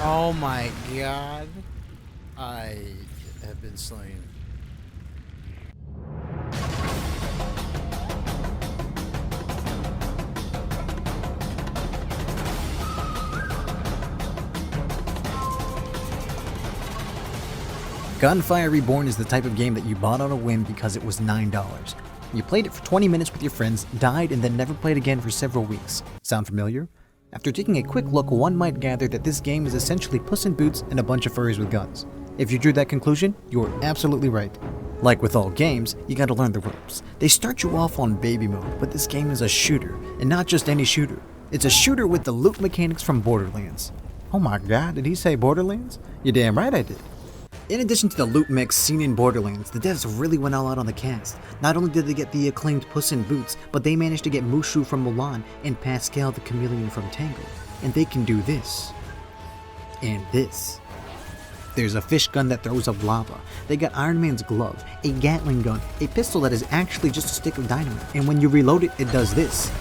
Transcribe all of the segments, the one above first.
Oh my god. I have been slain. Gunfire Reborn is the type of game that you bought on a whim because it was $9. You played it for 20 minutes with your friends, died, and then never played again for several weeks. Sound familiar? After taking a quick look, one might gather that this game is essentially Puss in Boots and a bunch of furries with guns. If you drew that conclusion, you're absolutely right. Like with all games, you gotta learn the ropes. They start you off on baby mode, but this game is a shooter, and not just any shooter. It's a shooter with the loot mechanics from Borderlands. Oh my god, did he say Borderlands? You're damn right I did. In addition to the loot mix seen in Borderlands, the devs really went all out on the cast. Not only did they get the acclaimed Puss in Boots, but they managed to get Mushu from Mulan and Pascal the Chameleon from Tangled. And they can do this. And this. There's a fish gun that throws up lava. They got Iron Man's glove, a Gatling gun, a pistol that is actually just a stick of dynamite, and when you reload it, it does this.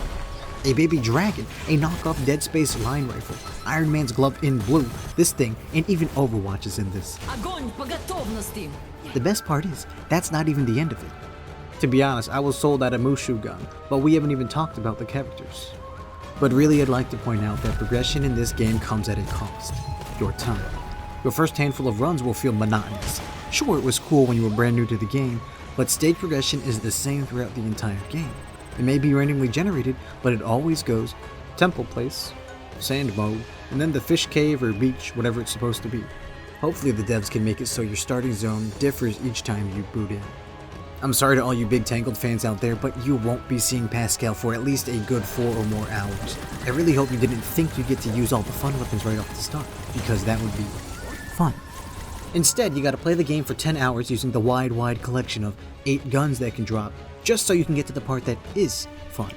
A baby dragon, a knockoff Dead Space line rifle, Iron Man's glove in blue, this thing, and even Overwatch is in this. The best part is, that's not even the end of it. To be honest, I was sold out a Mushu gun, but we haven't even talked about the characters. But really, I'd like to point out that progression in this game comes at a cost. Your time. Your first handful of runs will feel monotonous. Sure, it was cool when you were brand new to the game, but stage progression is the same throughout the entire game. It may be randomly generated, but it always goes temple place, sand mode, and then the fish cave or beach, whatever it's supposed to be. Hopefully the devs can make it so your starting zone differs each time you boot in. I'm sorry to all you big Tangled fans out there, but you won't be seeing Pascal for at least a good 4 or more hours. I really hope you didn't think you'd get to use all the fun weapons right off the start, because that would be fun. Instead, you gotta play the game for 10 hours using the wide collection of 8 guns that can drop, just so you can get to the part that is fun.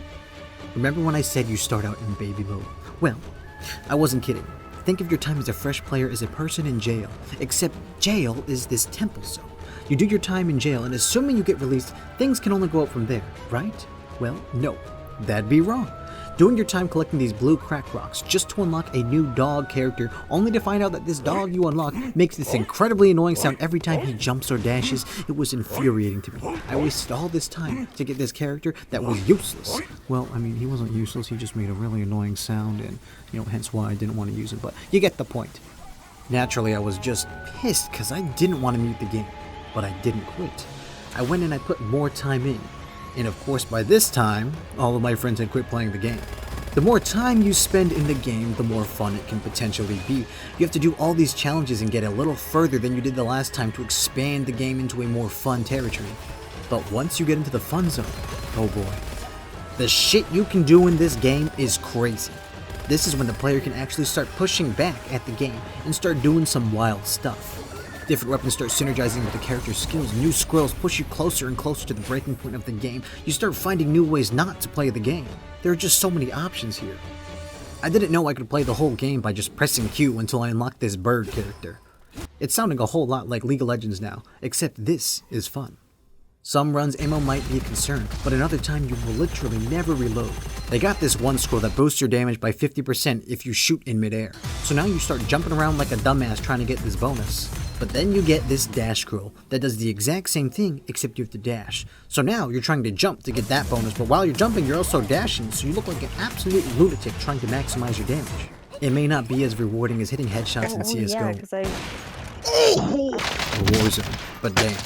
Remember when I said you start out in baby mode? Well, I wasn't kidding. Think of your time as a fresh player as a person in jail, except jail is this temple zone. You do your time in jail, and assuming you get released, things can only go up from there, right? Well, no, that'd be wrong. Doing your time collecting these blue crack rocks just to unlock a new dog character, only to find out that this dog you unlock makes this incredibly annoying sound every time he jumps or dashes. It was infuriating to me. I wasted all this time to get this character that was useless. Well, I mean, he wasn't useless, he just made a really annoying sound, and, hence why I didn't want to use it, but you get the point. Naturally, I was just pissed because I didn't want to mute the game, but I didn't quit. I went and I put more time in. And of course, by this time, all of my friends had quit playing the game. The more time you spend in the game, the more fun it can potentially be. You have to do all these challenges and get a little further than you did the last time to expand the game into a more fun territory. But once you get into the fun zone, oh boy. The shit you can do in this game is crazy. This is when the player can actually start pushing back at the game and start doing some wild stuff. Different weapons start synergizing with the character's skills. New scrolls push you closer and closer to the breaking point of the game. You start finding new ways not to play the game. There are just so many options here. I didn't know I could play the whole game by just pressing Q until I unlocked this bird character. It's sounding a whole lot like League of Legends now, except this is fun. Some runs ammo might be a concern, but another time you will literally never reload. They got this one scroll that boosts your damage by 50% if you shoot in midair. So now you start jumping around like a dumbass trying to get this bonus. But then you get this dash scroll that does the exact same thing except you have to dash. So now you're trying to jump to get that bonus, but while you're jumping you're also dashing, so you look like an absolute lunatic trying to maximize your damage. It may not be as rewarding as hitting headshots in CSGO or Warzone, but damn.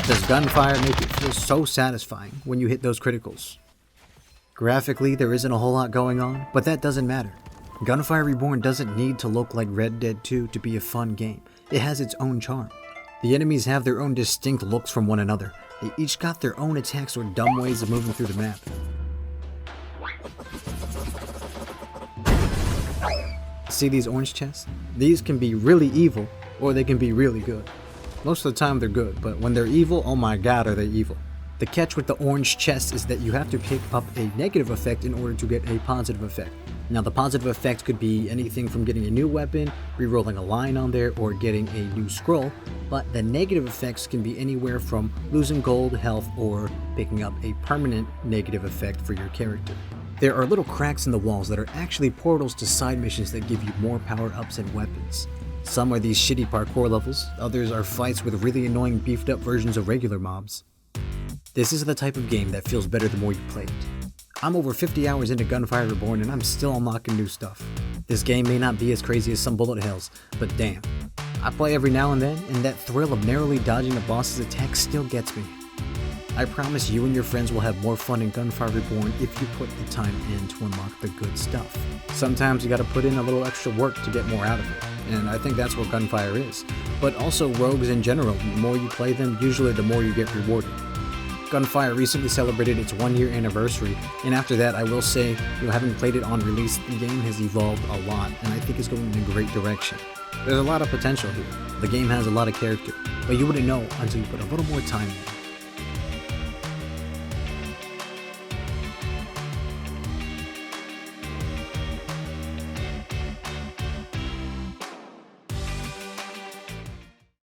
Does Gunfire make it feel so satisfying when you hit those criticals? Graphically, there isn't a whole lot going on, but that doesn't matter. Gunfire Reborn doesn't need to look like Red Dead 2 to be a fun game. It has its own charm. The enemies have their own distinct looks from one another. They each got their own attacks or dumb ways of moving through the map. See these orange chests? These can be really evil, or they can be really good. Most of the time they're good, but when they're evil, oh my god are they evil. The catch with the orange chest is that you have to pick up a negative effect in order to get a positive effect. Now the positive effect could be anything from getting a new weapon, re-rolling a line on there, or getting a new scroll, but the negative effects can be anywhere from losing gold, health, or picking up a permanent negative effect for your character. There are little cracks in the walls that are actually portals to side missions that give you more power-ups and weapons. Some are these shitty parkour levels, others are fights with really annoying beefed up versions of regular mobs. This is the type of game that feels better the more you play it. I'm over 50 hours into Gunfire Reborn and I'm still unlocking new stuff. This game may not be as crazy as some bullet hells, but damn. I play every now and then, and that thrill of narrowly dodging a boss's attack still gets me. I promise you and your friends will have more fun in Gunfire Reborn if you put the time in to unlock the good stuff. Sometimes you gotta put in a little extra work to get more out of it, and I think that's what Gunfire is. But also rogues in general, the more you play them, usually the more you get rewarded. Gunfire recently celebrated its 1-year anniversary, and after that I will say, having played it on release, the game has evolved a lot, and I think it's going in a great direction. There's a lot of potential here. The game has a lot of character, but you wouldn't know until you put a little more time in.